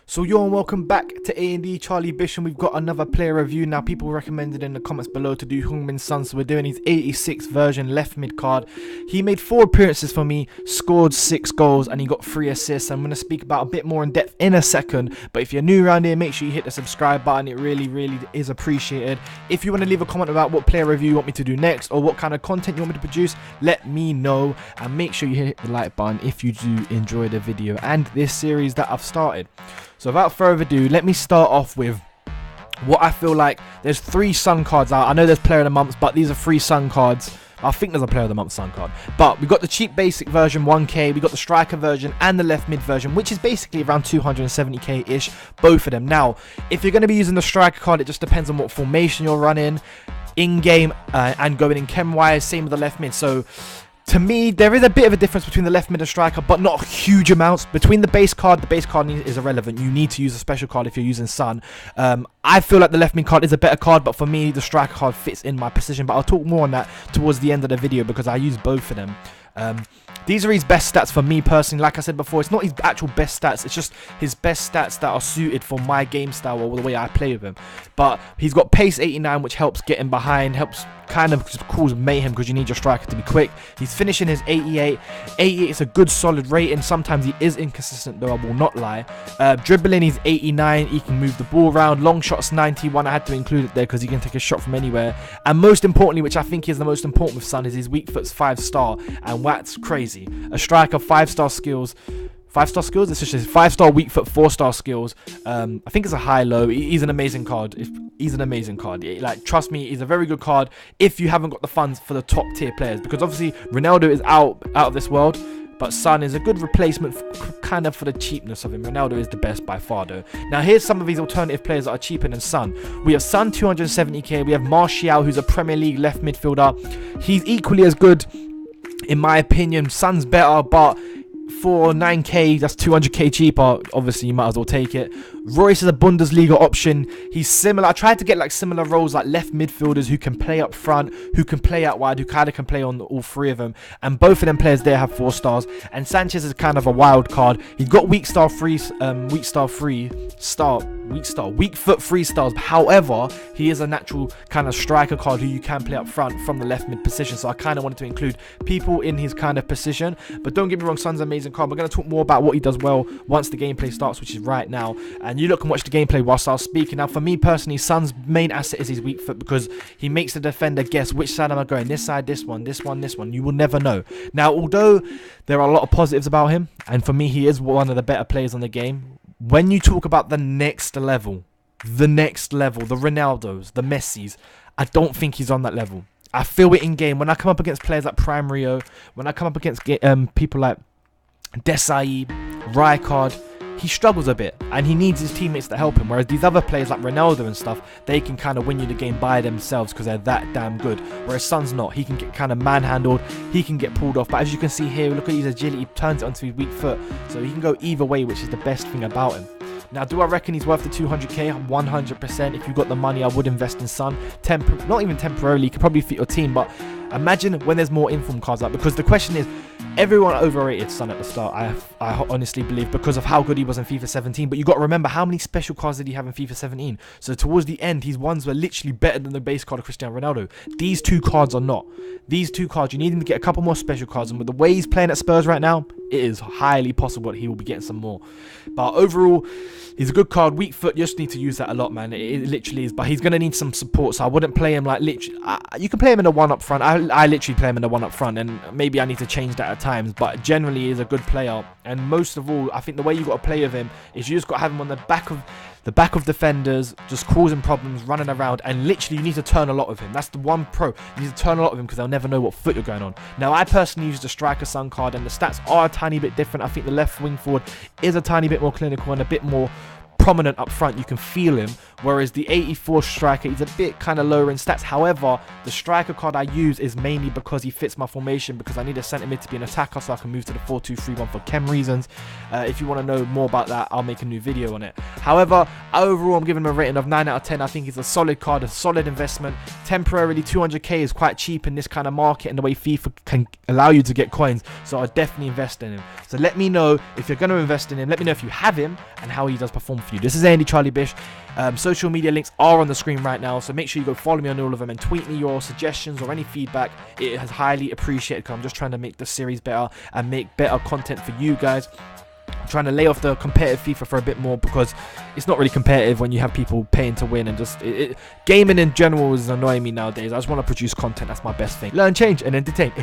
So yo, and welcome back to A&D Charlie Bish, and we've got another player review. Now, people recommended in the comments below to do Heung-min Son, so we're doing his 86 version left mid card. He made 4 appearances for me, scored 6 goals, and he got 3 assists. I'm going to speak about a bit more in depth in a second, but if you're new around here, make sure you hit the subscribe button. It really is appreciated. If you want to leave a comment about what player review you want me to do next, or what kind of content you want me to produce, let me know, and make sure you hit the like button if you do enjoy the video and this series that I've started. So without further ado, let me start off with what I feel like. There's 3 Sun cards out. I know there's Player of the Months, but these are 3 Sun cards. I think there's a Player of the Month Sun card. But we got the cheap basic version, 1k. We got the striker version and the left mid version, which is basically around 270k-ish, both of them. Now, if you're going to be using the striker card, it just depends on what formation you're running in-game and going in chem-wise. Same with the left mid. So to me, there is a bit of a difference between the left mid and striker, but not huge amounts. Between the base card is irrelevant. You need to use a special card if you're using Sun. I feel like the left mid card is a better card, but for me, the striker card fits in my position. But I'll talk more on that towards the end of the video because I use both of them. These are his best stats for me personally. Like I said before, it's not his actual best stats. It's just his best stats that are suited for my game style or the way I play with him. But he's got pace 89, which helps get him behind, helps kind of just cause mayhem because you need your striker to be quick. He's finishing his 88. 88 is a good solid rating. Sometimes he is inconsistent though, I will not lie. Dribbling, he's 89. He can move the ball around. Long shots, 91. I had to include it there because he can take a shot from anywhere. And most importantly, which I think is the most important with Sun, is his weak foot's 5-star. And that's crazy. A striker, 5-star skills. 5-star skills? It's just his 5-star weak foot, 4-star skills. I think it's a high-low. He's an amazing card. He's an amazing card. Like, trust me, he's a very good card if you haven't got the funds for the top tier players. Because obviously, Ronaldo is out of this world. But Son is a good replacement kind of for the cheapness of him. Ronaldo is the best by far though. Now here's some of these alternative players that are cheaper than Son. We have Son, 270k. We have Martial, who's a Premier League left midfielder. He's equally as good in my opinion. Son's better, but for 9k, that's 200k cheaper. Obviously, you might as well take it. Royce is a Bundesliga option. He's similar. I tried to get like similar roles, like left midfielders who can play up front, who can play out wide, who kind of can play on all 3 of them. And both of them players there have 4 stars. And Sanchez is kind of a wild card. He's got weak foot 3 stars. However, he is a natural kind of striker card who you can play up front from the left mid position. So I kind of wanted to include people in his kind of position. But don't get me wrong, Son's an amazing card. We're going to talk more about what he does well once the gameplay starts, which is right now. And you look and watch the gameplay whilst I was speaking. Now, for me personally, Son's main asset is his weak foot because he makes the defender guess which side am I going. This side, this one, this one, this one. You will never know. Now, although there are a lot of positives about him, and for me, he is one of the better players on the game, when you talk about the next level, the Ronaldos, the Messis, I don't think he's on that level. I feel it in game. When I come up against players like Prime Rio, when I come up against people like Desai, Rijkaard, he struggles a bit and he needs his teammates to help him, whereas these other players like Ronaldo and stuff, they can kind of win you the game by themselves because they're that damn good, whereas Son's not. He can get kind of manhandled, he can get pulled off, but as you can see here, look at his agility, he turns it onto his weak foot, so he can go either way, which is the best thing about him. Now, do I reckon he's worth the 200k? 100%. If you've got the money, I would invest in Son. Not even temporarily, he could probably fit your team, but imagine when there's more inform cards out, because the question is, everyone overrated Son at the start, I honestly believe, because of how good he was in FIFA 17. But you got to remember, how many special cards did he have in FIFA 17? So towards the end, his ones were literally better than the base card of Cristiano Ronaldo. These 2 cards are not. These 2 cards, you need him to get a couple more special cards. And with the way he's playing at Spurs right now, it is highly possible that he will be getting some more. But overall, he's a good card. Weak foot, you just need to use that a lot, man. It literally is. But he's going to need some support. So I wouldn't play him like literally. You can play him in a 1 up front. I literally play him in a 1 up front. And maybe I need to change that at times. But generally, he's a good player. And most of all, I think the way you got to play with him is you just got to have him on the back of defenders, just causing problems, running around, and literally you need to turn a lot of him. That's the one pro. You need to turn a lot of him because they'll never know what foot you're going on. Now, I personally use the striker Sun card, and the stats are a tiny bit different. I think the left wing forward is a tiny bit more clinical and a bit more prominent up front. You can feel him. Whereas the 84 striker, he's a bit kind of lower in stats. However, the striker card I use is mainly because he fits my formation, because I need a centre mid to be an attacker so I can move to the 4-2-3-1 for chem reasons. If you want to know more about that, I'll make a new video on it. However, overall, I'm giving him a rating of 9 out of 10. I think he's a solid card, a solid investment. Temporarily, 200k is quite cheap in this kind of market and the way FIFA can allow you to get coins. So I'll definitely invest in him. So let me know if you're going to invest in him. Let me know if you have him and how he does perform for you. This is Andy Charlie Bish. Social media links are on the screen right now, so make sure you go follow me on all of them and tweet me your suggestions or any feedback. It is highly appreciated because I'm just trying to make the series better and make better content for you guys. I'm trying to lay off the competitive FIFA for a bit more, because it's not really competitive when you have people paying to win, and just gaming in general is annoying me nowadays. I just want to produce content. That's my best thing. Learn, change, and entertain.